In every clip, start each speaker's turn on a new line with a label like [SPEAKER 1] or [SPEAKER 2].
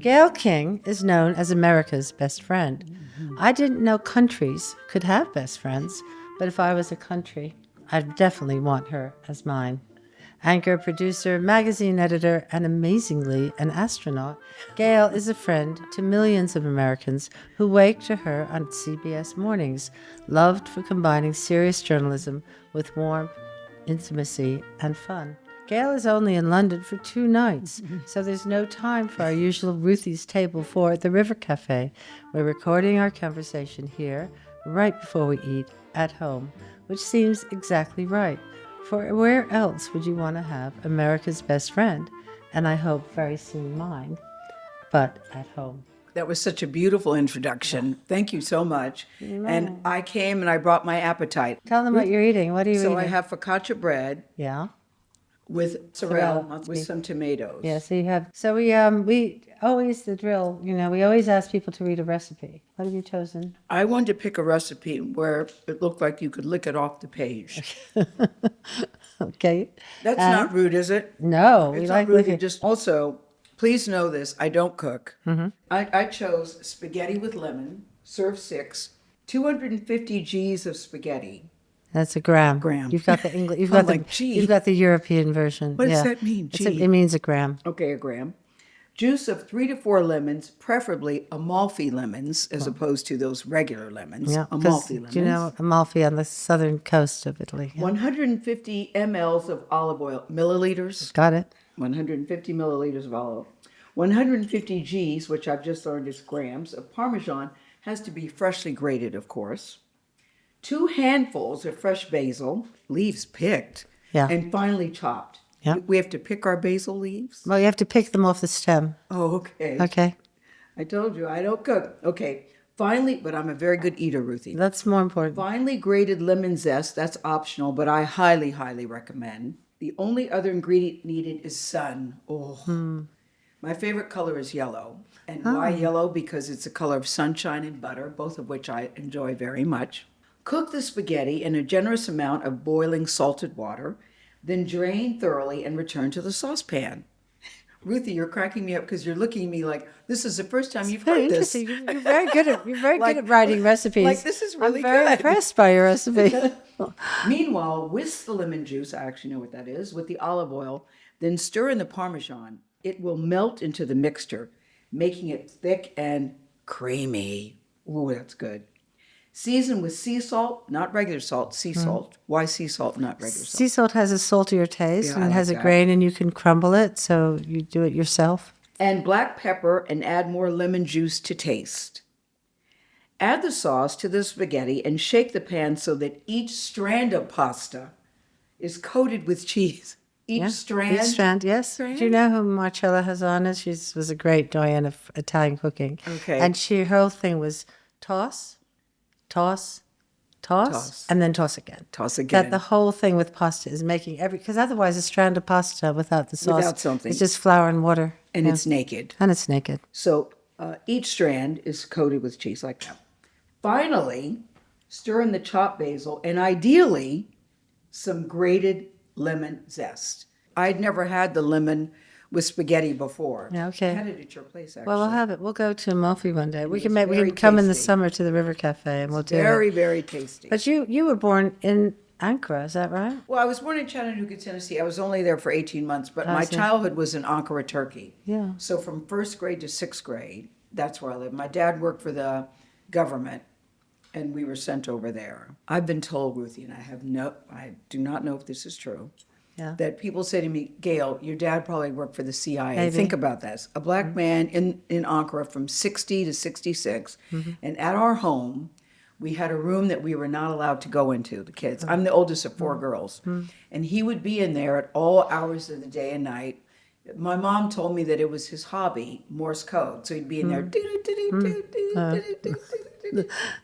[SPEAKER 1] Gayle King is known as America's best friend. I didn't know countries could have best friends, but if I was a country, I'd definitely want her as mine. Anchor, producer, magazine editor, and amazingly an astronaut, Gayle is a friend to millions of Americans who wake to her on CBS mornings, loved for combining serious journalism with warmth, intimacy, and fun. Gayle is only in London for 2 nights, so there's no time for our usual Ruthies table 4 at the River Cafe. We're recording our conversation here right before we eat at home, which seems exactly right. For where else would you want to have America's best friend, and I hope very soon mine, but at home?
[SPEAKER 2] That was such a beautiful introduction. Thank you so much. And I came and I brought my appetite.
[SPEAKER 1] Tell them what you're eating. What are you eating?
[SPEAKER 2] So I have focaccia bread.
[SPEAKER 1] Yeah.
[SPEAKER 2] With sorrel, with some tomatoes.
[SPEAKER 1] Yeah, so you have, so we always, the drill, we always ask people to read a recipe. What have you chosen?
[SPEAKER 2] I wanted to pick a recipe where it looked like you could lick it off the page.
[SPEAKER 1] Okay.
[SPEAKER 2] That's not rude, is it?
[SPEAKER 1] No,
[SPEAKER 2] it's
[SPEAKER 1] we
[SPEAKER 2] not
[SPEAKER 1] like
[SPEAKER 2] rude.
[SPEAKER 1] licking.
[SPEAKER 2] Just also, please know this, I don't cook. Mm-hmm. I chose spaghetti with lemon, serve 6, 250 G's of spaghetti.
[SPEAKER 1] That's a gram.
[SPEAKER 2] Gram.
[SPEAKER 1] You've got the English. You've got the European version.
[SPEAKER 2] What does that mean?
[SPEAKER 1] It means a gram.
[SPEAKER 2] Okay, a gram. Juice of 3 to 4 lemons, preferably Amalfi lemons, as opposed to those regular lemons.
[SPEAKER 1] Yeah,
[SPEAKER 2] Amalfi lemons.
[SPEAKER 1] Do you know Amalfi on the southern coast of Italy? Yeah.
[SPEAKER 2] 150 mLs of olive oil, milliliters.
[SPEAKER 1] Got it.
[SPEAKER 2] 150 milliliters of olive oil. 150 G's, which I've just learned is grams, of Parmesan. Has to be freshly grated, of course. 2 handfuls of fresh basil, leaves picked, and finely chopped.
[SPEAKER 1] Yeah.
[SPEAKER 2] We have to pick our basil leaves?
[SPEAKER 1] Well, you have to pick them off the stem.
[SPEAKER 2] Oh, okay.
[SPEAKER 1] Okay.
[SPEAKER 2] I told you, I don't cook. Okay. Finally, but I'm a very good eater, Ruthie.
[SPEAKER 1] That's more important.
[SPEAKER 2] Finely grated lemon zest, that's optional, but I highly, highly recommend. The only other ingredient needed is sun. Oh. My favorite color is yellow. And why yellow? Because it's the color of sunshine and butter, both of which I enjoy very much. Cook the spaghetti in a generous amount of boiling salted water, then drain thoroughly and return to the saucepan. Ruthie, you're cracking me up because you're looking at me like this is the first time you've heard this.
[SPEAKER 1] You're very good at good at writing recipes.
[SPEAKER 2] Like this is really
[SPEAKER 1] I'm very impressed by your recipe.
[SPEAKER 2] Meanwhile, whisk the lemon juice, I actually know what that is, with the olive oil, then stir in the Parmesan. It will melt into the mixture, making it thick and creamy. Ooh, that's good. Season with sea salt, not regular salt, sea salt. Why sea salt, not regular salt?
[SPEAKER 1] Sea salt has a saltier taste,
[SPEAKER 2] Yeah,
[SPEAKER 1] and
[SPEAKER 2] I
[SPEAKER 1] it has
[SPEAKER 2] like
[SPEAKER 1] a
[SPEAKER 2] that.
[SPEAKER 1] grain, and you can crumble it, so you do it yourself.
[SPEAKER 2] And black pepper, and add more lemon juice to taste. Add the sauce to the spaghetti and shake the pan so that each strand of pasta is coated with cheese. Each strand?
[SPEAKER 1] Yes.
[SPEAKER 2] Strand?
[SPEAKER 1] Do you know who Marcella Hazana? She was a great doyen of Italian cooking.
[SPEAKER 2] Okay.
[SPEAKER 1] And her whole thing was toss, and then toss again.
[SPEAKER 2] Toss again.
[SPEAKER 1] That the whole thing with pasta is making because otherwise a strand of pasta without the sauce
[SPEAKER 2] Without something.
[SPEAKER 1] is just flour and water.
[SPEAKER 2] And it's naked.
[SPEAKER 1] And it's naked.
[SPEAKER 2] So each strand is coated with cheese like that. Finally, stir in the chopped basil and ideally some grated lemon zest. I'd never had the lemon with spaghetti before.
[SPEAKER 1] Yeah, okay.
[SPEAKER 2] I had it at your place, actually.
[SPEAKER 1] Well, we'll have it. We'll go to Amalfi one day. We
[SPEAKER 2] was
[SPEAKER 1] can
[SPEAKER 2] very
[SPEAKER 1] come in the
[SPEAKER 2] tasty.
[SPEAKER 1] summer to the River Cafe and we'll do
[SPEAKER 2] Very,
[SPEAKER 1] it.
[SPEAKER 2] very tasty.
[SPEAKER 1] But you were born in Ankara, is that right?
[SPEAKER 2] Well, I was born in Chattanooga, Tennessee. I was only there for 18 months, but my
[SPEAKER 1] see.
[SPEAKER 2] childhood was in Ankara, Turkey.
[SPEAKER 1] Yeah.
[SPEAKER 2] So from first grade to sixth grade, that's where I lived. My dad worked for the government, and we were sent over there. I've been told, Ruthie, and I do not know if this is true, that people say to me, Gayle, your dad probably worked for the CIA.
[SPEAKER 1] Maybe.
[SPEAKER 2] Think about this. A black man in Ankara from 60 to 66, and at our home, we had a room that we were not allowed to go into, the kids. I'm the oldest of 4 girls. And he would be in there at all hours of the day and night. My mom told me that it was his hobby, Morse code. So he'd be in there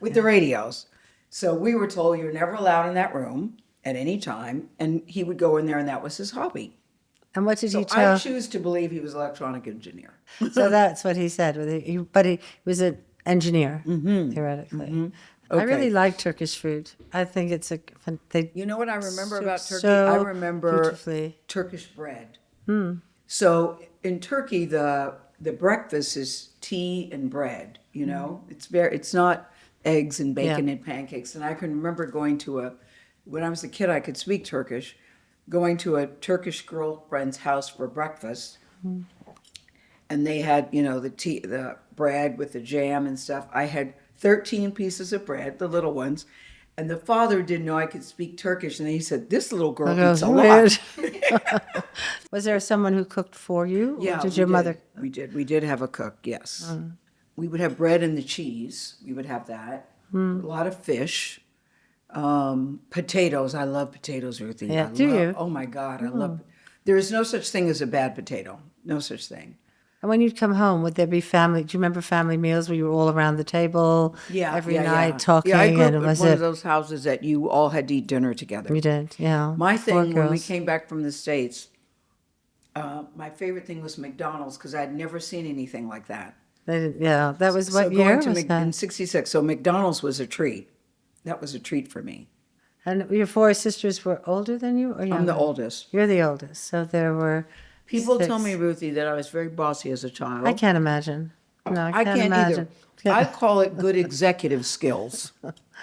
[SPEAKER 2] with the radios. So we were told you're never allowed in that room at any time. And he would go in there and that was his hobby.
[SPEAKER 1] And what did
[SPEAKER 2] So
[SPEAKER 1] you tell?
[SPEAKER 2] I choose to believe he was an electronic engineer.
[SPEAKER 1] So that's what he said. But he was an engineer, theoretically. I really
[SPEAKER 2] Okay.
[SPEAKER 1] like Turkish food. I think it's
[SPEAKER 2] You know what I remember about Turkey?
[SPEAKER 1] so
[SPEAKER 2] I remember
[SPEAKER 1] beautifully.
[SPEAKER 2] Turkish bread. So in Turkey, the the breakfast is tea and bread. You know, it's not eggs and bacon and pancakes. And I can remember going to when I was a kid, I could speak Turkish, going to a Turkish girlfriend's house for breakfast. And they had, you know, the bread with the jam and stuff. I had 13 pieces of bread, the little ones. And the father didn't know I could speak Turkish. And he said, this little girl eats a lot.
[SPEAKER 1] Was there someone who cooked for you? Or
[SPEAKER 2] Yeah,
[SPEAKER 1] did your mother?
[SPEAKER 2] We did. We did have a cook, yes. We would have bread and the cheese. We would have that. A lot of fish. Potatoes. I love potatoes, Ruthie.
[SPEAKER 1] Yeah, do you?
[SPEAKER 2] Oh, my God. I love. There is no such thing as a bad potato. No such thing.
[SPEAKER 1] And when you'd come home, would there be family? Do you remember family meals where you were all around the table every night talking?
[SPEAKER 2] Yeah, I grew up
[SPEAKER 1] and
[SPEAKER 2] in one of those houses that you all had to eat dinner together.
[SPEAKER 1] You did, yeah.
[SPEAKER 2] My thing, when we
[SPEAKER 1] girls.
[SPEAKER 2] came back from the States, my favorite thing was McDonald's because I'd never seen anything like that.
[SPEAKER 1] Yeah, that was what
[SPEAKER 2] So
[SPEAKER 1] year
[SPEAKER 2] going to
[SPEAKER 1] was that?
[SPEAKER 2] in '66. So McDonald's was a treat. That was a treat for me.
[SPEAKER 1] And your four sisters were older than you or younger?
[SPEAKER 2] I'm the oldest.
[SPEAKER 1] You're the oldest. So there were
[SPEAKER 2] People
[SPEAKER 1] six.
[SPEAKER 2] tell me, Ruthie, that I was very bossy as a child.
[SPEAKER 1] I can't imagine. No, I
[SPEAKER 2] I
[SPEAKER 1] can't
[SPEAKER 2] can't
[SPEAKER 1] imagine.
[SPEAKER 2] either. I call it good executive skills.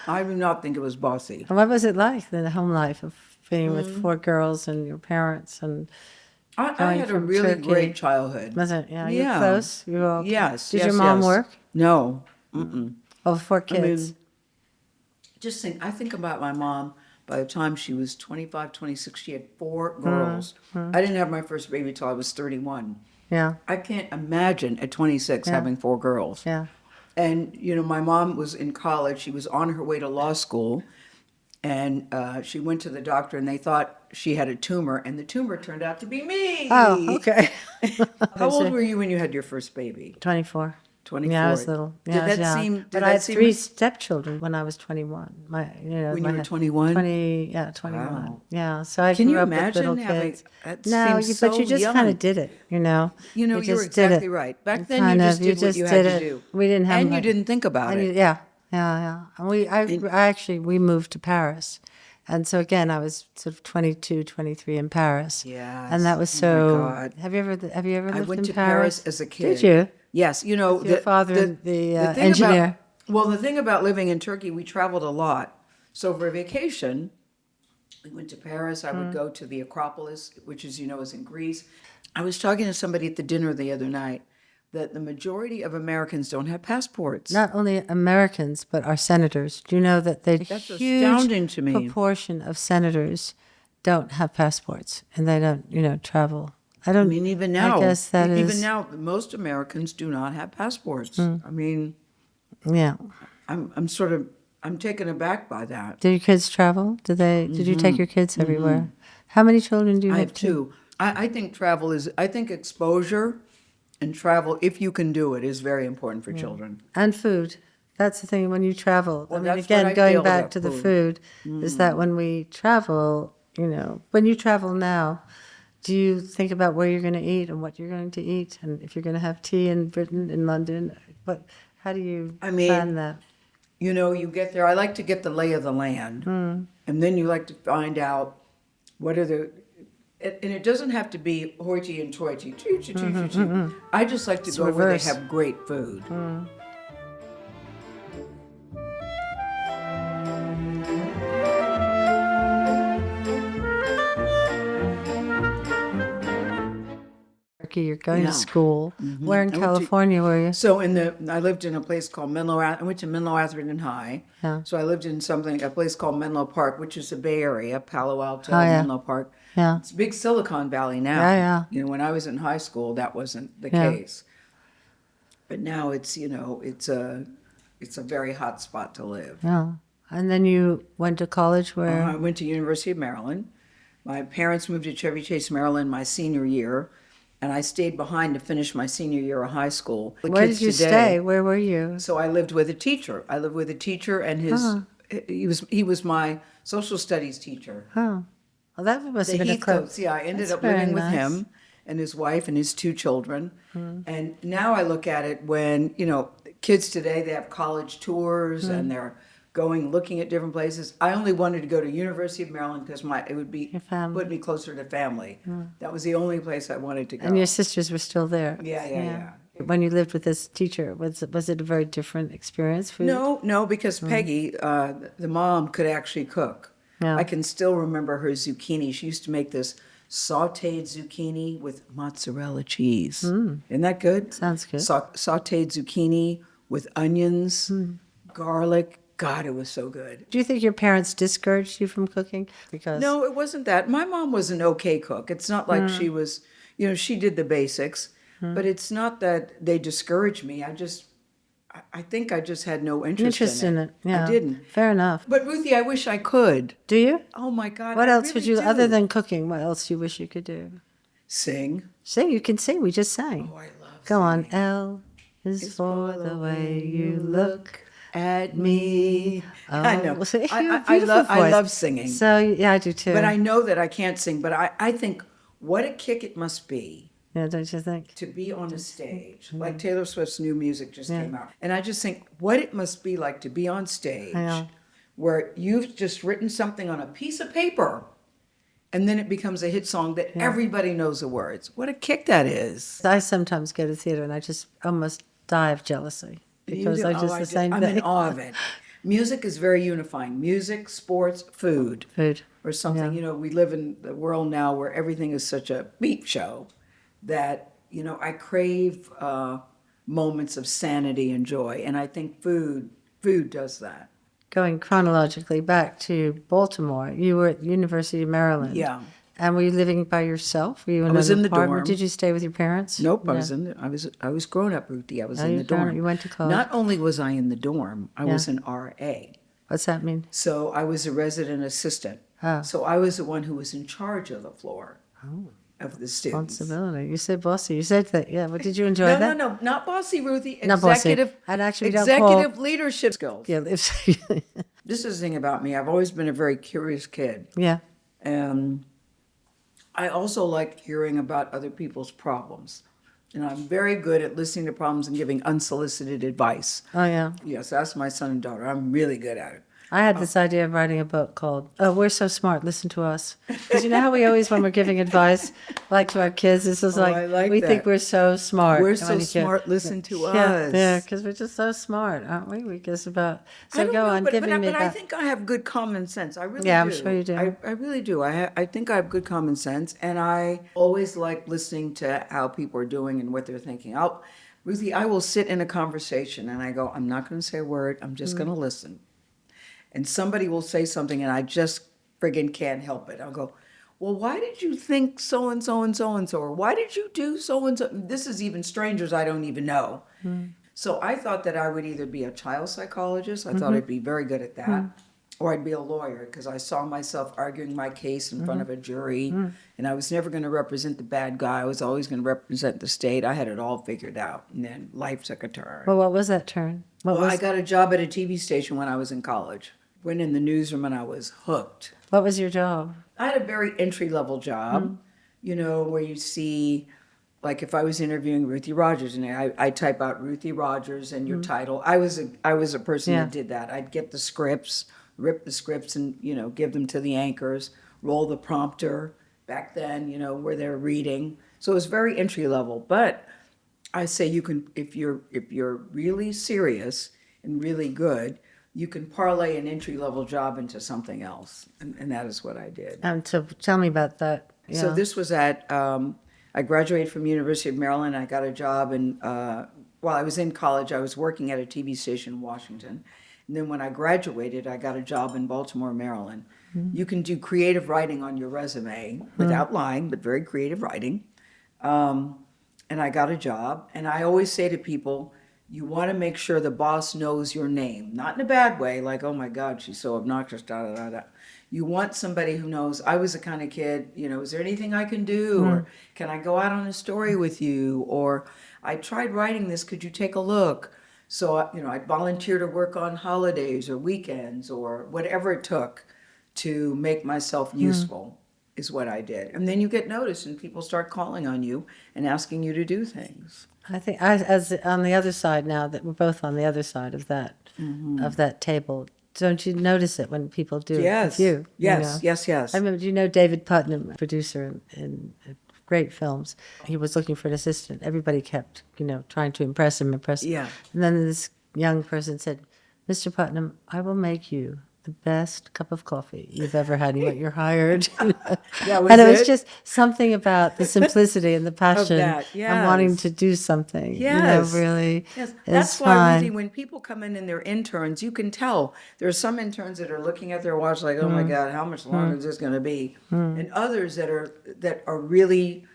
[SPEAKER 2] I do not think it was bossy.
[SPEAKER 1] And what was it like, the home life of being with four girls and your parents? And
[SPEAKER 2] I
[SPEAKER 1] going
[SPEAKER 2] had a
[SPEAKER 1] from
[SPEAKER 2] really
[SPEAKER 1] Turkey.
[SPEAKER 2] great childhood.
[SPEAKER 1] was it? Yeah, you were
[SPEAKER 2] Yeah.
[SPEAKER 1] close? You were all
[SPEAKER 2] Yes.
[SPEAKER 1] Did
[SPEAKER 2] yes,
[SPEAKER 1] your mom
[SPEAKER 2] yes.
[SPEAKER 1] work?
[SPEAKER 2] No. Mm-mm.
[SPEAKER 1] Oh, four
[SPEAKER 2] I mean,
[SPEAKER 1] kids.
[SPEAKER 2] I think about my mom. By the time she was 25, 26, she had 4 girls. I didn't have my first baby till I was 31.
[SPEAKER 1] Yeah,
[SPEAKER 2] I can't imagine at 26 having 4 girls.
[SPEAKER 1] yeah.
[SPEAKER 2] And, you know, my mom was in college. She was on her way to law school. And she went to the doctor and they thought she had a tumor. And the tumor turned out to be me.
[SPEAKER 1] Oh, okay.
[SPEAKER 2] How old were you when you had your first baby?
[SPEAKER 1] 24.
[SPEAKER 2] 24.
[SPEAKER 1] Yeah, I was little. Yeah, I was young. But I had 3 stepchildren when I was 21.
[SPEAKER 2] When you were 21?
[SPEAKER 1] 21.
[SPEAKER 2] Wow.
[SPEAKER 1] Yeah, so I
[SPEAKER 2] Can
[SPEAKER 1] grew
[SPEAKER 2] you
[SPEAKER 1] up with
[SPEAKER 2] imagine
[SPEAKER 1] little
[SPEAKER 2] having?
[SPEAKER 1] kids.
[SPEAKER 2] That
[SPEAKER 1] No,
[SPEAKER 2] seems
[SPEAKER 1] but
[SPEAKER 2] so
[SPEAKER 1] you just
[SPEAKER 2] young.
[SPEAKER 1] kind of did it, you know.
[SPEAKER 2] You know, you're
[SPEAKER 1] just did
[SPEAKER 2] exactly
[SPEAKER 1] it.
[SPEAKER 2] right. Back
[SPEAKER 1] You
[SPEAKER 2] then,
[SPEAKER 1] kind
[SPEAKER 2] you
[SPEAKER 1] of-
[SPEAKER 2] just did what you
[SPEAKER 1] did
[SPEAKER 2] had to
[SPEAKER 1] it.
[SPEAKER 2] do.
[SPEAKER 1] We didn't have
[SPEAKER 2] And you
[SPEAKER 1] much-
[SPEAKER 2] didn't think about
[SPEAKER 1] and
[SPEAKER 2] it.
[SPEAKER 1] Yeah. And we moved to Paris. And so again, I was sort of 22, 23 in Paris.
[SPEAKER 2] Yes.
[SPEAKER 1] And that was
[SPEAKER 2] Oh,
[SPEAKER 1] so.
[SPEAKER 2] my God.
[SPEAKER 1] Have you ever lived
[SPEAKER 2] I went
[SPEAKER 1] in
[SPEAKER 2] to Paris as a kid.
[SPEAKER 1] Did you?
[SPEAKER 2] Yes, you know,
[SPEAKER 1] Your father, the
[SPEAKER 2] thing
[SPEAKER 1] engineer.
[SPEAKER 2] The thing about living in Turkey, we traveled a lot. So for vacation, we went to Paris. I would go to the Acropolis, which is, you know, is in Greece. I was talking to somebody at the dinner the other night that the majority of Americans don't have passports.
[SPEAKER 1] Not only Americans, but our senators. Do you know that
[SPEAKER 2] That's
[SPEAKER 1] huge
[SPEAKER 2] astounding to me.
[SPEAKER 1] proportion of senators don't have passports and they don't, travel?
[SPEAKER 2] I mean, even now,
[SPEAKER 1] I guess that
[SPEAKER 2] even
[SPEAKER 1] is.
[SPEAKER 2] now, most Americans do not have passports.
[SPEAKER 1] Hmm.
[SPEAKER 2] I mean,
[SPEAKER 1] Yeah.
[SPEAKER 2] I'm taken aback by that.
[SPEAKER 1] Did your kids travel? Did you take your kids everywhere? How many children do you
[SPEAKER 2] I
[SPEAKER 1] have?
[SPEAKER 2] have 2. I think I think exposure and travel, if you can do it, is very important for children.
[SPEAKER 1] And food. That's the thing when you travel.
[SPEAKER 2] Well,
[SPEAKER 1] I mean,
[SPEAKER 2] that's
[SPEAKER 1] again,
[SPEAKER 2] what I
[SPEAKER 1] going
[SPEAKER 2] feel
[SPEAKER 1] back
[SPEAKER 2] about
[SPEAKER 1] to the
[SPEAKER 2] food.
[SPEAKER 1] food, is that when we travel, when you travel now, do you think about where you're going to eat and what you're going to eat? And if you're going to have tea in Britain, in London, how do you plan that?
[SPEAKER 2] You know, you get there. I like to get the lay of the land. And then you like to find out what are and it doesn't have to be hoity and toity. I just like to go where they have great food.
[SPEAKER 1] You're going
[SPEAKER 2] Yeah.
[SPEAKER 1] to school. Where in
[SPEAKER 2] I went to-
[SPEAKER 1] California were you?
[SPEAKER 2] So I lived in a place called Menlo. I went to Menlo Atherton High.
[SPEAKER 1] Yeah.
[SPEAKER 2] So I lived in a place called Menlo Park, which is the Bay Area, Palo Alto,
[SPEAKER 1] Oh, yeah.
[SPEAKER 2] Menlo Park.
[SPEAKER 1] Yeah.
[SPEAKER 2] It's a big Silicon Valley now.
[SPEAKER 1] Yeah, yeah.
[SPEAKER 2] You know, when I was in high school, that wasn't the
[SPEAKER 1] Yeah.
[SPEAKER 2] case. But now it's a very hot spot to live.
[SPEAKER 1] Yeah. And then you went to college where?
[SPEAKER 2] I went to University of Maryland. My parents moved to Chevy Chase, Maryland, my senior year, and I stayed behind to finish my senior year of high school. The
[SPEAKER 1] Where
[SPEAKER 2] kids
[SPEAKER 1] did you
[SPEAKER 2] today-
[SPEAKER 1] stay? Where were you?
[SPEAKER 2] So I lived with a teacher. And he was my social studies teacher.
[SPEAKER 1] Oh, well, that must
[SPEAKER 2] The
[SPEAKER 1] have been a
[SPEAKER 2] Heathcotes. Yeah, I ended
[SPEAKER 1] That's
[SPEAKER 2] up
[SPEAKER 1] very
[SPEAKER 2] living with
[SPEAKER 1] nice.
[SPEAKER 2] him and his wife and his 2 children. And now I look at it when, kids today, they have college tours and they're looking at different places. I only wanted to go to University of Maryland because it would
[SPEAKER 1] Your family.
[SPEAKER 2] put me closer to family. That was the only place I wanted to go.
[SPEAKER 1] And your sisters were still there.
[SPEAKER 2] Yeah.
[SPEAKER 1] When you lived with this teacher, was it a very different experience for you?
[SPEAKER 2] No, because Peggy, the mom, could actually cook.
[SPEAKER 1] Yeah.
[SPEAKER 2] I can still remember her zucchini. She used to make this sautéed zucchini with mozzarella cheese. Isn't that good?
[SPEAKER 1] Sounds good.
[SPEAKER 2] Sautéed zucchini with onions, garlic. God, it was so good.
[SPEAKER 1] Do you think your parents discouraged you from cooking? Because
[SPEAKER 2] No, it wasn't that. My mom was an okay cook. It's not like she was, she did the basics, but it's not that they discouraged me. I think I just had no interest in it.
[SPEAKER 1] Yeah.
[SPEAKER 2] I didn't.
[SPEAKER 1] Fair enough.
[SPEAKER 2] But Ruthie, I wish I could.
[SPEAKER 1] Do you?
[SPEAKER 2] Oh my God.
[SPEAKER 1] What
[SPEAKER 2] I
[SPEAKER 1] else would
[SPEAKER 2] really
[SPEAKER 1] you,
[SPEAKER 2] do.
[SPEAKER 1] other than cooking, what else you wish you could do?
[SPEAKER 2] Sing?
[SPEAKER 1] Sing, you can sing. We just sang.
[SPEAKER 2] Oh, I love
[SPEAKER 1] Go on.
[SPEAKER 2] singing.
[SPEAKER 1] L is for the way you look
[SPEAKER 2] at me. I know.
[SPEAKER 1] Well, you have a
[SPEAKER 2] I
[SPEAKER 1] beautiful voice.
[SPEAKER 2] love singing.
[SPEAKER 1] So, yeah, I do too.
[SPEAKER 2] But I know that I can't sing. But I think what a kick it must be
[SPEAKER 1] Yeah, don't you think?
[SPEAKER 2] to be on a stage. Like Taylor Swift's new music just came out. And I just think what it must be like to be on stage where you've just written something on a piece of paper and then it becomes a hit song that everybody knows the words. What a kick that is.
[SPEAKER 1] I sometimes go to theater and I just almost die of jealousy because I just the same
[SPEAKER 2] I'm
[SPEAKER 1] thing.
[SPEAKER 2] in awe of it. Music is very unifying. Music, sports, food.
[SPEAKER 1] Food.
[SPEAKER 2] Or something.
[SPEAKER 1] Yeah.
[SPEAKER 2] We live in the world now where everything is such a beep show that, I crave moments of sanity and joy. And I think food does that.
[SPEAKER 1] Going chronologically back to Baltimore, you were at the University of Maryland.
[SPEAKER 2] Yeah.
[SPEAKER 1] And were you living by yourself? Were you in
[SPEAKER 2] I was
[SPEAKER 1] an
[SPEAKER 2] in the
[SPEAKER 1] apartment?
[SPEAKER 2] dorm.
[SPEAKER 1] Did you stay with your parents?
[SPEAKER 2] Nope,
[SPEAKER 1] Yeah.
[SPEAKER 2] I was grown up, Ruthie. I was
[SPEAKER 1] Oh,
[SPEAKER 2] in
[SPEAKER 1] you
[SPEAKER 2] the dorm.
[SPEAKER 1] you went to college.
[SPEAKER 2] Not only was I in the dorm, I was an RA.
[SPEAKER 1] What's that mean?
[SPEAKER 2] So I was a resident assistant.
[SPEAKER 1] Oh.
[SPEAKER 2] So I was the one who was in charge of the floor of the students.
[SPEAKER 1] Responsibility. You said bossy. You said that. Yeah. Well, did you enjoy that?
[SPEAKER 2] No, not bossy, Ruthie.
[SPEAKER 1] Not bossy.
[SPEAKER 2] Executive,
[SPEAKER 1] And actually, we don't call-
[SPEAKER 2] executive leadership skills.
[SPEAKER 1] Yeah.
[SPEAKER 2] This is the thing about me. I've always been a very curious kid.
[SPEAKER 1] Yeah.
[SPEAKER 2] And I also like hearing about other people's problems. And I'm very good at listening to problems and giving unsolicited advice.
[SPEAKER 1] Oh, yeah.
[SPEAKER 2] Yes, that's my son and daughter. I'm really good at it.
[SPEAKER 1] I had this idea of writing a book called We're So Smart, Listen to Us. Because you know how we always, when we're giving advice, like to our kids, this is
[SPEAKER 2] I like
[SPEAKER 1] we
[SPEAKER 2] that.
[SPEAKER 1] think we're so smart.
[SPEAKER 2] We're
[SPEAKER 1] And
[SPEAKER 2] so
[SPEAKER 1] when you hear-
[SPEAKER 2] smart, listen to
[SPEAKER 1] Yeah,
[SPEAKER 2] us.
[SPEAKER 1] yeah, because we're just so smart, aren't we? We guess about.
[SPEAKER 2] I
[SPEAKER 1] So
[SPEAKER 2] don't
[SPEAKER 1] go
[SPEAKER 2] know,
[SPEAKER 1] on,
[SPEAKER 2] but,
[SPEAKER 1] giving
[SPEAKER 2] but,
[SPEAKER 1] me
[SPEAKER 2] but I
[SPEAKER 1] that.
[SPEAKER 2] think I have good common sense. I really
[SPEAKER 1] Yeah,
[SPEAKER 2] do.
[SPEAKER 1] I'm sure you do.
[SPEAKER 2] I really do. I think I have good common sense, and I always like listening to how people are doing and what they're thinking. Ruthie, I will sit in a conversation and I go, I'm not going to say a word. I'm just going to listen. And somebody will say something and I just friggin' can't help it. I'll go, well, why did you think so and so and so and so? Or why did you do so and so? This is even strangers I don't even know. So I thought that I would either be a child psychologist. I thought I'd be very good at that. Or I'd be a lawyer because I saw myself arguing my case in front of a jury. And I was never going to represent the bad guy. I was always going to represent the state. I had it all figured out. And then life took a turn.
[SPEAKER 1] Well, what was that turn?
[SPEAKER 2] I got a job at a TV station when I was in college. Went in the newsroom and I was hooked.
[SPEAKER 1] What was your job?
[SPEAKER 2] I had a very entry-level job, where you see, like if I was interviewing Ruthie Rogers and I type out Ruthie Rogers and your title. I was a person that did that. I'd get the scripts, rip the scripts and, give them to the anchors, roll the prompter back then, where they're reading. So it was very entry-level. But I say you can, if you're really serious and really good, you can parlay an entry-level job into something else. And that is what I did.
[SPEAKER 1] So tell me about that. Yeah.
[SPEAKER 2] So this was at, I graduated from University of Maryland. I got a job while I was in college, I was working at a TV station in Washington. And then when I graduated, I got a job in Baltimore, Maryland. You can do creative writing on your resume without lying, but very creative writing. And I got a job. And I always say to people, you want to make sure the boss knows your name. Not in a bad way, like, oh my God, she's so obnoxious, da da da da. You want somebody who knows, I was the kind of kid, is there anything I can do? Or can I go out on a story with you? Or I tried writing this, could you take a look? So, I'd volunteer to work on holidays or weekends or whatever it took to make myself useful is what I did. And then you get noticed and people start calling on you and asking you to do things.
[SPEAKER 1] I think as on the other side now that we're both on the other side of that table, don't you notice it when people do it with you?
[SPEAKER 2] Yes.
[SPEAKER 1] I remember, do you know David Putnam, producer in great films. He was looking for an assistant. Everybody kept, trying to impress him.
[SPEAKER 2] Yeah.
[SPEAKER 1] And then this young person said, Mr. Putnam, I will make you the best cup of coffee you've ever had. You're hired.
[SPEAKER 2] That was
[SPEAKER 1] And it was
[SPEAKER 2] it?
[SPEAKER 1] just something about the simplicity and the passion
[SPEAKER 2] that,
[SPEAKER 1] and wanting
[SPEAKER 2] yes.
[SPEAKER 1] to do something,
[SPEAKER 2] Yes.
[SPEAKER 1] really.
[SPEAKER 2] Yes.
[SPEAKER 1] It's
[SPEAKER 2] That's why,
[SPEAKER 1] fun.
[SPEAKER 2] Ruthie, when people come in and they're interns, you can tell. There are some interns that are looking at their watch like, oh my God, how much longer is this going to be? And others that are really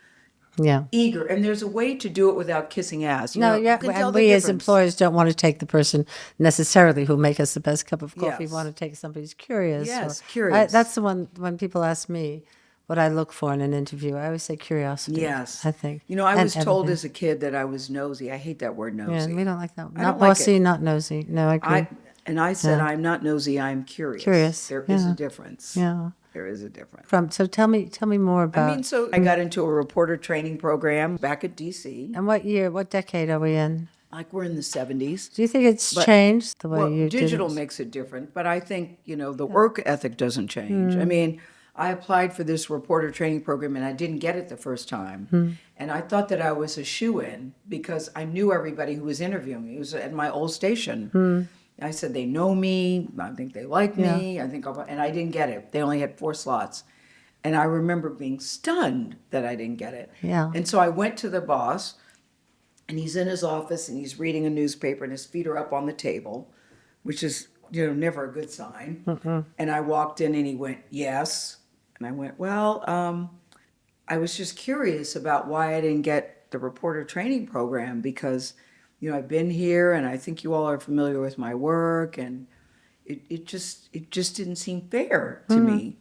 [SPEAKER 1] Yeah.
[SPEAKER 2] eager. And there's a way to do it without kissing ass.
[SPEAKER 1] No,
[SPEAKER 2] You
[SPEAKER 1] yeah,
[SPEAKER 2] can tell
[SPEAKER 1] and
[SPEAKER 2] the
[SPEAKER 1] we as
[SPEAKER 2] difference.
[SPEAKER 1] employers don't want to take the person necessarily who'll make us the best cup of coffee. We
[SPEAKER 2] Yes.
[SPEAKER 1] want to take somebody who's curious.
[SPEAKER 2] Yes, curious.
[SPEAKER 1] That's the one, when people ask me what I look for in an interview, I always say curiosity.
[SPEAKER 2] Yes.
[SPEAKER 1] I think.
[SPEAKER 2] I
[SPEAKER 1] And
[SPEAKER 2] was told
[SPEAKER 1] empathy.
[SPEAKER 2] as a kid that I was nosy. I hate that word
[SPEAKER 1] Yeah,
[SPEAKER 2] nosy.
[SPEAKER 1] we don't like that.
[SPEAKER 2] I
[SPEAKER 1] Not
[SPEAKER 2] don't like
[SPEAKER 1] bossy,
[SPEAKER 2] it.
[SPEAKER 1] not nosy. No, I agree.
[SPEAKER 2] I said,
[SPEAKER 1] Yeah.
[SPEAKER 2] I'm not nosy, I'm curious.
[SPEAKER 1] Curious,
[SPEAKER 2] There is
[SPEAKER 1] yeah.
[SPEAKER 2] a difference.
[SPEAKER 1] Yeah.
[SPEAKER 2] There is a difference.
[SPEAKER 1] So tell me more about.
[SPEAKER 2] So I got into a reporter training program back at DC.
[SPEAKER 1] And what year, what decade are we in?
[SPEAKER 2] Like we're in the 70s.
[SPEAKER 1] Do you think it's changed the way
[SPEAKER 2] Well,
[SPEAKER 1] you
[SPEAKER 2] digital
[SPEAKER 1] did it?
[SPEAKER 2] makes it different, but I think, the work ethic doesn't change. I mean, I applied for this reporter training program and I didn't get it the first time. And I thought that I was a shoo-in because I knew everybody who was interviewing me. It was at my old station. I said, they know me. I think they like me. And I didn't get it. They only had 4 slots. And I remember being stunned that I didn't get it.
[SPEAKER 1] Yeah.
[SPEAKER 2] And so I went to the boss, and he's in his office, and he's reading a newspaper, and his feet are up on the table, which is, never a good sign. And I walked in, and he went, yes. And I went, well, I was just curious about why I didn't get the reporter training program because, I've been here, and I think you all are familiar with my work, and it just didn't seem fair to me.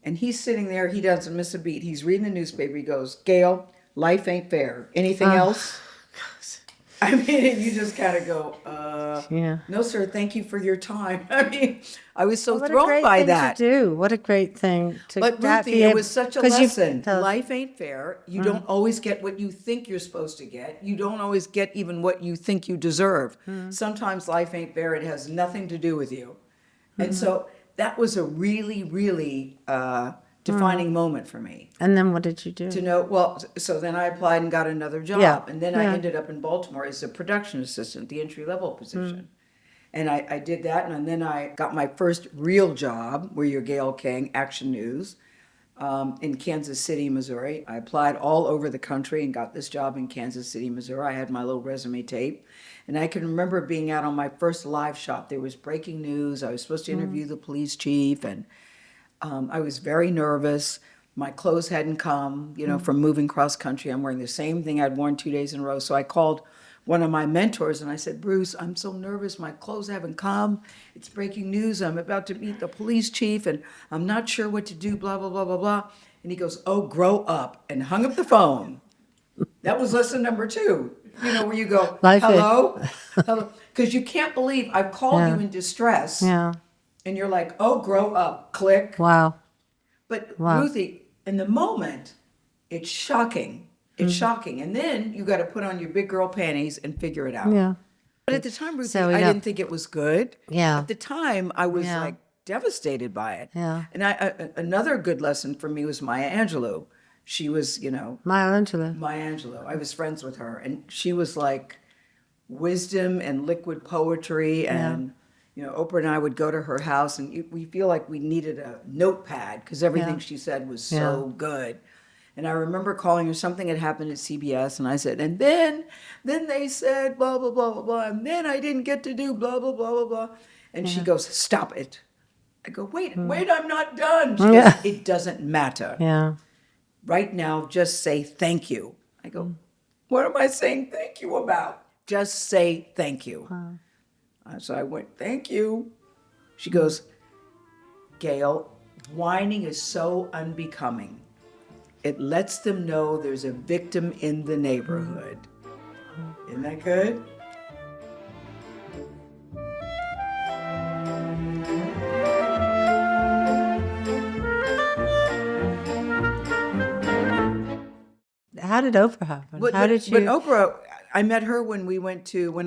[SPEAKER 2] And he's sitting there, he doesn't miss a beat. He's reading the newspaper. He goes, Gayle, life ain't fair. Anything else? I mean, you just kind of go, no, sir, thank you for your time. I mean, I was so thrown by that.
[SPEAKER 1] To do. What a great thing to
[SPEAKER 2] But
[SPEAKER 1] that
[SPEAKER 2] Ruthie,
[SPEAKER 1] be
[SPEAKER 2] it
[SPEAKER 1] able-
[SPEAKER 2] was such a
[SPEAKER 1] 'cause you-
[SPEAKER 2] lesson.
[SPEAKER 1] tell-
[SPEAKER 2] Life ain't fair. You don't always get what you think you're supposed to get. You don't always get even what you think you deserve. Sometimes life ain't fair. It has nothing to do with you. And so that was a really, really defining moment for me.
[SPEAKER 1] And then what did you do?
[SPEAKER 2] To know, well, so then I applied and got another job.
[SPEAKER 1] Yeah,
[SPEAKER 2] And then I
[SPEAKER 1] yeah.
[SPEAKER 2] ended up in Baltimore as a production assistant, the entry level position. And I did that, and then I got my first real job, where you're Gayle King, Action News, in Kansas City, Missouri. I applied all over the country and got this job in Kansas City, Missouri. I had my little resume tape. And I can remember being out on my first live shot. There was breaking news. I was supposed to interview the police chief, and I was very nervous. My clothes hadn't come, from moving cross country. I'm wearing the same thing I'd worn 2 days in a row. So I called one of my mentors and I said, Bruce, I'm so nervous. My clothes haven't come. It's breaking news. I'm about to meet the police chief and I'm not sure what to do, blah, blah, blah, blah, blah. And he goes, oh, grow up, and hung up the phone. That was lesson number 2. Where you go, hello? Hello? Because you can't believe I've called you in distress.
[SPEAKER 1] Yeah.
[SPEAKER 2] And you're like, oh, grow up, click.
[SPEAKER 1] Wow.
[SPEAKER 2] But
[SPEAKER 1] Wow.
[SPEAKER 2] Ruthie, in the moment, it's shocking. It's shocking. And then you got to put on your big girl panties and figure it out.
[SPEAKER 1] Yeah.
[SPEAKER 2] But at the time, Ruthie,
[SPEAKER 1] So we
[SPEAKER 2] I
[SPEAKER 1] don't-
[SPEAKER 2] didn't think it was good.
[SPEAKER 1] Yeah.
[SPEAKER 2] At the time, I was
[SPEAKER 1] Yeah.
[SPEAKER 2] like devastated by it.
[SPEAKER 1] Yeah.
[SPEAKER 2] And another good lesson for me was Maya Angelou. She was,
[SPEAKER 1] Maya Angelou.
[SPEAKER 2] Maya Angelou. I was friends with her, and she was like wisdom and liquid poetry. And Oprah and I would go to her house, and we feel like we needed a notepad because everything she said was so good. And I remember calling her, something had happened at CBS, and I said, and then they said blah blah blah blah blah, and then I didn't get to do blah blah blah blah blah. And she goes, stop it. I go, wait, I'm not done. She goes, it doesn't matter.
[SPEAKER 1] Yeah.
[SPEAKER 2] Right now, just say thank you. I go, what am I saying thank you about? Just say thank you. So I went, thank you. She goes, Gayle, whining is so unbecoming. It lets them know there's a victim in the neighborhood. Isn't that good?
[SPEAKER 1] How did Oprah happen?
[SPEAKER 2] But Oprah, I met her when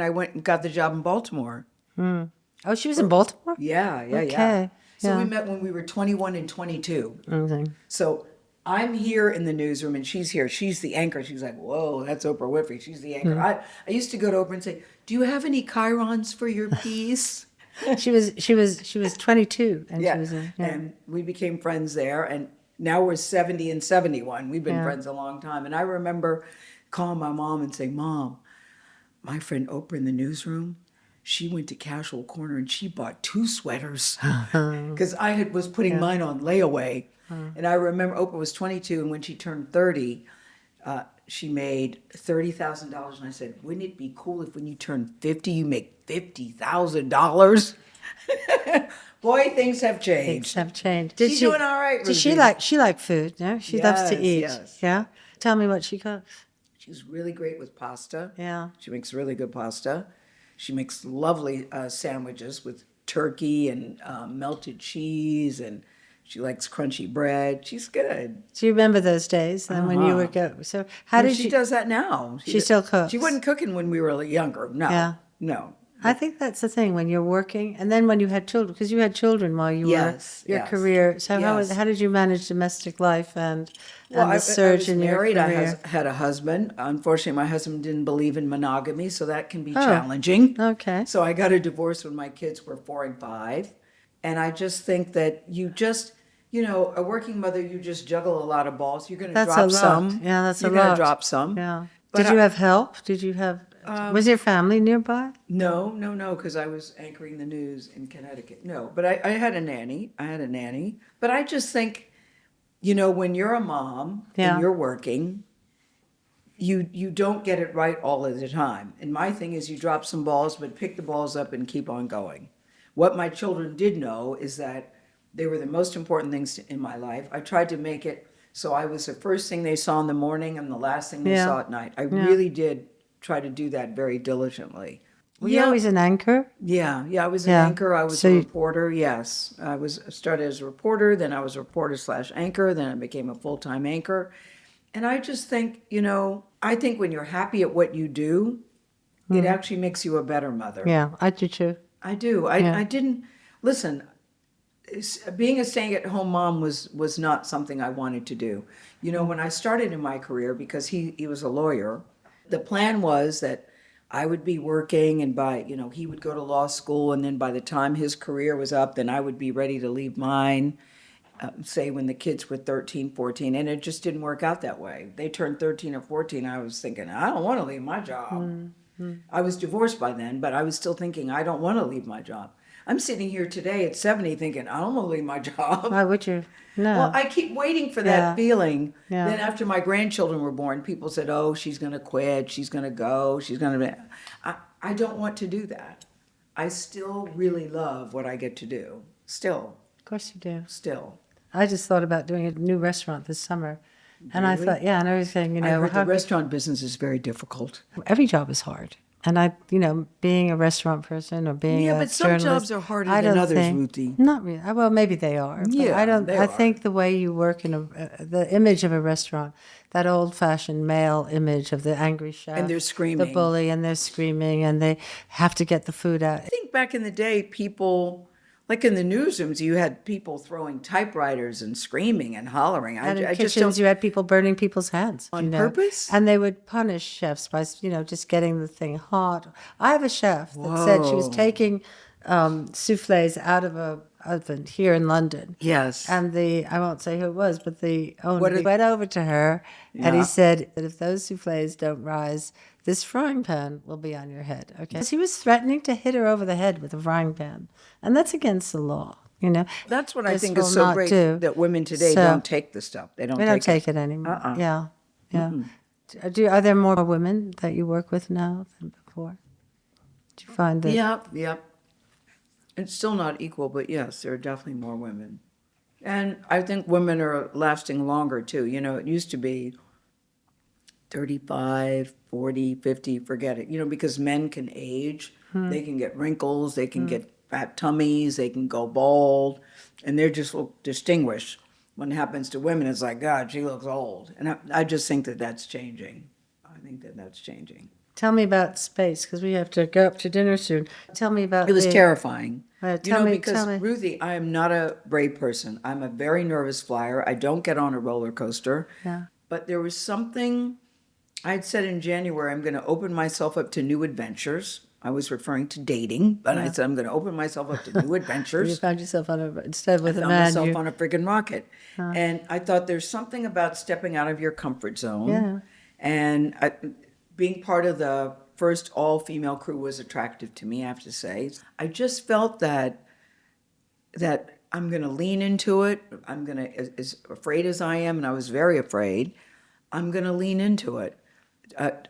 [SPEAKER 2] I went and got the job in Baltimore.
[SPEAKER 1] Oh, she was in Baltimore?
[SPEAKER 2] Yeah.
[SPEAKER 1] Okay.
[SPEAKER 2] So
[SPEAKER 1] Yeah.
[SPEAKER 2] we met when we were 21 and 22.
[SPEAKER 1] Amazing.
[SPEAKER 2] So I'm here in the newsroom and she's here. She's the anchor. She's like, whoa, that's Oprah Winfrey. She's the anchor. I used to go to Oprah and say, do you have any chyrons for your piece?
[SPEAKER 1] She was 22 and she
[SPEAKER 2] Yeah.
[SPEAKER 1] was in. Yeah.
[SPEAKER 2] And we became friends there. And now we're 70 and 71. We've been
[SPEAKER 1] Yeah.
[SPEAKER 2] friends a long time. And I remember calling my mom and saying, Mom, my friend Oprah in the newsroom, she went to Casual Corner and she bought 2 sweaters because was putting mine on layaway. And I remember Oprah was 22, and when she turned 30, she made $30,000. And I said, wouldn't it be cool if when you turn 50, you make $50,000? Boy, things have changed.
[SPEAKER 1] Things have changed.
[SPEAKER 2] She's doing all right,
[SPEAKER 1] Did she
[SPEAKER 2] Ruthie.
[SPEAKER 1] like food? No, she loves to
[SPEAKER 2] Yes,
[SPEAKER 1] eat.
[SPEAKER 2] yes.
[SPEAKER 1] Yeah. Tell me what she cooks.
[SPEAKER 2] She's really great with pasta.
[SPEAKER 1] Yeah.
[SPEAKER 2] She makes really good pasta. She makes lovely sandwiches with turkey and melted cheese, and she likes crunchy bread. She's good.
[SPEAKER 1] Do you remember those days then when you would go? So how
[SPEAKER 2] And
[SPEAKER 1] did
[SPEAKER 2] she
[SPEAKER 1] you?
[SPEAKER 2] does that now.
[SPEAKER 1] She still cooks.
[SPEAKER 2] She wasn't cooking when we were younger. No.
[SPEAKER 1] Yeah.
[SPEAKER 2] No.
[SPEAKER 1] I think that's the thing when you're working, and then when you had children, because you had children while you
[SPEAKER 2] Yes,
[SPEAKER 1] were your
[SPEAKER 2] yes.
[SPEAKER 1] career. So
[SPEAKER 2] Yes.
[SPEAKER 1] how did you manage domestic life and
[SPEAKER 2] Well,
[SPEAKER 1] the surge in your
[SPEAKER 2] married.
[SPEAKER 1] career?
[SPEAKER 2] I had a husband. Unfortunately, my husband didn't believe in monogamy, so that can be challenging.
[SPEAKER 1] Okay.
[SPEAKER 2] So I got a divorce when my kids were 4 and 5. And I just think that a working mother, you just juggle a lot of balls. You're going to
[SPEAKER 1] That's
[SPEAKER 2] drop
[SPEAKER 1] a lot.
[SPEAKER 2] some.
[SPEAKER 1] Yeah, that's a
[SPEAKER 2] You're going
[SPEAKER 1] lot.
[SPEAKER 2] to drop some.
[SPEAKER 1] Yeah.
[SPEAKER 2] But
[SPEAKER 1] Did you have help? Did you have? Was your family nearby?
[SPEAKER 2] No, because I was anchoring the news in Connecticut. No, but I had a nanny. But I just think, when you're a mom
[SPEAKER 1] Yeah.
[SPEAKER 2] and you're working, you don't get it right all of the time. And my thing is you drop some balls, but pick the balls up and keep on going. What my children did know is that they were the most important things in my life. I tried to make it so I was the first thing they saw in the morning and the last thing they
[SPEAKER 1] Yeah.
[SPEAKER 2] saw at night. I really did try to do that very diligently.
[SPEAKER 1] Were you always an anchor?
[SPEAKER 2] Yeah, I was an
[SPEAKER 1] Yeah.
[SPEAKER 2] anchor. I was
[SPEAKER 1] So
[SPEAKER 2] a
[SPEAKER 1] you-
[SPEAKER 2] reporter. Yes, started as a reporter. Then I was a reporter/anchor. Then I became a full-time anchor. And I just think, I think when you're happy at what you do, it actually makes you a better mother.
[SPEAKER 1] Yeah, I do too.
[SPEAKER 2] I do. I didn't listen. Being a staying-at-home mom was not something I wanted to do. When I started in my career, because he was a lawyer, the plan was that I would be working, and he would go to law school, and then by the time his career was up, then I would be ready to leave mine. Say when the kids were 13, 14, and it just didn't work out that way. They turned 13 or 14. I was thinking, I don't want to leave my job. I was divorced by then, but I was still thinking, I don't want to leave my job. I'm sitting here today at 70 thinking, I don't want to leave my job.
[SPEAKER 1] Why would you? No.
[SPEAKER 2] Well, I keep waiting for that
[SPEAKER 1] Yeah.
[SPEAKER 2] feeling.
[SPEAKER 1] Yeah.
[SPEAKER 2] Then after my grandchildren were born, people said, oh, she's going to quit. She's going to go. She's going to... I don't want to do that. I still really love what I get to do. Still.
[SPEAKER 1] Of course you do.
[SPEAKER 2] Still.
[SPEAKER 1] I just thought about doing a new restaurant this summer. And I
[SPEAKER 2] Really?
[SPEAKER 1] thought, and I was saying,
[SPEAKER 2] I heard the restaurant business is very difficult.
[SPEAKER 1] every job is hard. And being a restaurant person or being
[SPEAKER 2] Yeah,
[SPEAKER 1] a
[SPEAKER 2] but some
[SPEAKER 1] journalist,
[SPEAKER 2] jobs are harder
[SPEAKER 1] I
[SPEAKER 2] than
[SPEAKER 1] don't
[SPEAKER 2] others,
[SPEAKER 1] think-
[SPEAKER 2] Ruthie.
[SPEAKER 1] Not really. Well, maybe they are. But
[SPEAKER 2] Yeah,
[SPEAKER 1] I don't.
[SPEAKER 2] they
[SPEAKER 1] I
[SPEAKER 2] are.
[SPEAKER 1] think the way you work in the image of a restaurant, that old-fashioned male image of the angry chef,
[SPEAKER 2] And they're
[SPEAKER 1] the
[SPEAKER 2] screaming.
[SPEAKER 1] bully, and they're screaming, and they have to get the food out.
[SPEAKER 2] I think back in the day, people, like in the newsrooms, you had people throwing typewriters and screaming and hollering.
[SPEAKER 1] And in
[SPEAKER 2] I just
[SPEAKER 1] kitchens,
[SPEAKER 2] don't...
[SPEAKER 1] you had people burning people's hands.
[SPEAKER 2] On purpose?
[SPEAKER 1] And they would punish chefs by, just getting the thing hot. I have a chef that said she was
[SPEAKER 2] Whoa.
[SPEAKER 1] taking souffles out of a oven here in London.
[SPEAKER 2] Yes.
[SPEAKER 1] And I won't say who it was, but the owner
[SPEAKER 2] What are-
[SPEAKER 1] went over to her and
[SPEAKER 2] Yeah.
[SPEAKER 1] he said that if those souffles don't rise, this frying pan will be on your head. Okay. 'Cause he was threatening to hit her over the head with a frying pan. And that's against the law.
[SPEAKER 2] That's what I
[SPEAKER 1] This
[SPEAKER 2] think
[SPEAKER 1] will
[SPEAKER 2] is so
[SPEAKER 1] not
[SPEAKER 2] great,
[SPEAKER 1] do.
[SPEAKER 2] that women today
[SPEAKER 1] So-
[SPEAKER 2] don't take the stuff. They don't
[SPEAKER 1] We don't
[SPEAKER 2] take
[SPEAKER 1] take it anymore.
[SPEAKER 2] Uh-uh.
[SPEAKER 1] Yeah, yeah. Are there more women that you work with now than before? Do you find that?
[SPEAKER 2] Yep. It's still not equal, but yes, there are definitely more women. And I think women are lasting longer too. It used to be 35, 40, 50, forget it. Because men can age, they can get wrinkles, they can get fat tummies, they can go bald, and they just look distinguished. When it happens to women, it's like, God, she looks old. And I just think that that's changing. I think that that's changing.
[SPEAKER 1] Tell me about space, because we have to go up to dinner soon. Tell me about
[SPEAKER 2] It was terrifying.
[SPEAKER 1] Tell me.
[SPEAKER 2] Ruthie, I am not a brave person. I'm a very nervous flyer. I don't get on a roller coaster.
[SPEAKER 1] Yeah.
[SPEAKER 2] But there was something I'd said in January, I'm going to open myself up to new adventures. I was referring to dating, but I said I'm going to open myself up to new adventures.
[SPEAKER 1] You found yourself instead with
[SPEAKER 2] I
[SPEAKER 1] a
[SPEAKER 2] found
[SPEAKER 1] man.
[SPEAKER 2] myself on a friggin' rocket. And I thought there's something about stepping out of your comfort zone.
[SPEAKER 1] Yeah.
[SPEAKER 2] And being part of the first all-female crew was attractive to me, I have to say. I just felt that I'm going to lean into it. I'm going to, as afraid as I am, and I was very afraid, I'm going to lean into it.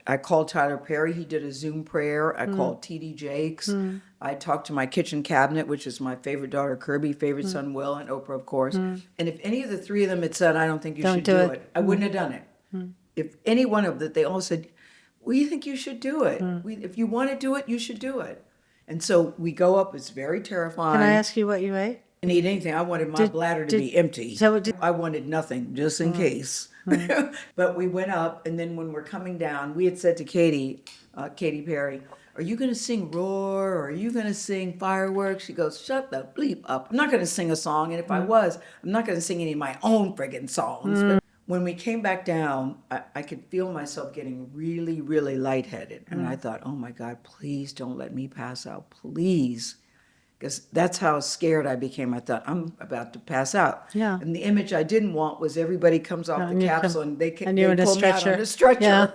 [SPEAKER 2] I called Tyler Perry. He did a Zoom prayer. I called T.D. Jakes. I talked to my kitchen cabinet, which is my favorite daughter, Kirby, favorite son, Will, and Oprah, of course. And if any of the three of them had said, I don't think you should do it, I wouldn't have done it. If any one of them, they all said, we think you should do it. If you want to do it, you should do it. And so we go up. It's very terrifying.
[SPEAKER 1] Can I ask you what you ate?
[SPEAKER 2] I didn't eat anything. I wanted my bladder to be empty.
[SPEAKER 1] So
[SPEAKER 2] I wanted nothing, just in case. But we went up, and then when we're coming down, we had said to Katy Perry, are you going to sing Roar, or are you going to sing Fireworks? She goes, shut the bleep up. I'm not going to sing a song, and if I was, I'm not going to sing any of my own friggin' songs. But when we came back down, I could feel myself getting really, really lightheaded. And I thought, oh my God, please don't let me pass out, please. Because that's how scared I became. I thought, I'm about to pass out.
[SPEAKER 1] Yeah.
[SPEAKER 2] And the image I didn't want was everybody comes off the capsule and they pull me out on a stretcher.
[SPEAKER 1] Yeah.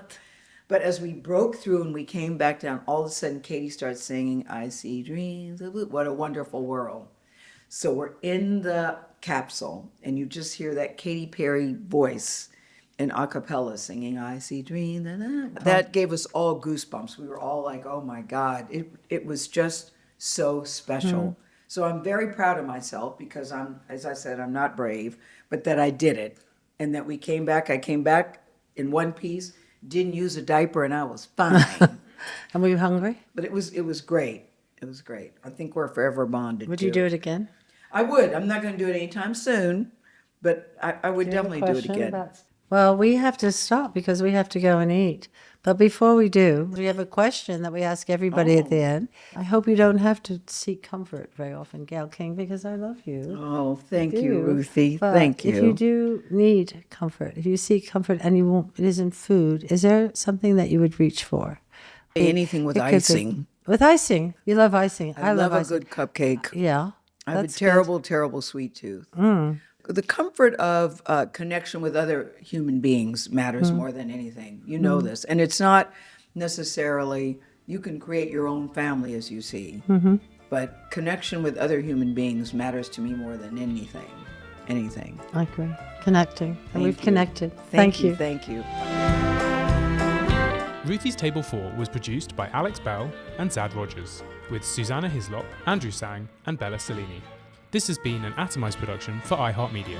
[SPEAKER 2] But as we broke through and we came back down, all of a sudden Katy starts singing, I see dreams of blue. What a wonderful world. So we're in the capsule and you just hear that Katy Perry voice in a cappella singing, I see dreams. That gave us all goosebumps. We were all like, oh my God. It was just so special. So I'm very proud of myself because as I said, I'm not brave, but that I did it. And that I came back in one piece, didn't use a diaper, and I was fine.
[SPEAKER 1] And were you hungry?
[SPEAKER 2] But it was great. It was great. I think we're forever bonded.
[SPEAKER 1] Would you do it again?
[SPEAKER 2] I would. I'm not going to do it anytime soon, but I would definitely do it again.
[SPEAKER 1] Well, we have to stop because we have to go and eat. But before we do, we have a question that we ask everybody at the end. I hope you don't have to seek comfort very often, Gayle King, because I love you.
[SPEAKER 2] Oh, thank you, Ruthie.
[SPEAKER 1] But
[SPEAKER 2] thank you.
[SPEAKER 1] If you do need comfort, if you seek comfort and it isn't food, is there something that you would reach for?
[SPEAKER 2] Anything with icing.
[SPEAKER 1] With icing. You love icing.
[SPEAKER 2] I love
[SPEAKER 1] icing.
[SPEAKER 2] a good cupcake.
[SPEAKER 1] Yeah.
[SPEAKER 2] I have a terrible sweet tooth. The comfort of connection with other human beings matters more than anything. You know this. And it's not necessarily, you can create your own family as you see, but connection with other human beings matters to me more than anything.
[SPEAKER 1] I agree. Connecting. And we've connected.
[SPEAKER 2] Thank you. Thank you.
[SPEAKER 3] Ruthie's Table 4 was produced by Alex Bell and Zad Rogers, with Susanna Hislop, Andrew Sang, and Bella Salini. This has been an Atomized production for iHeart Media.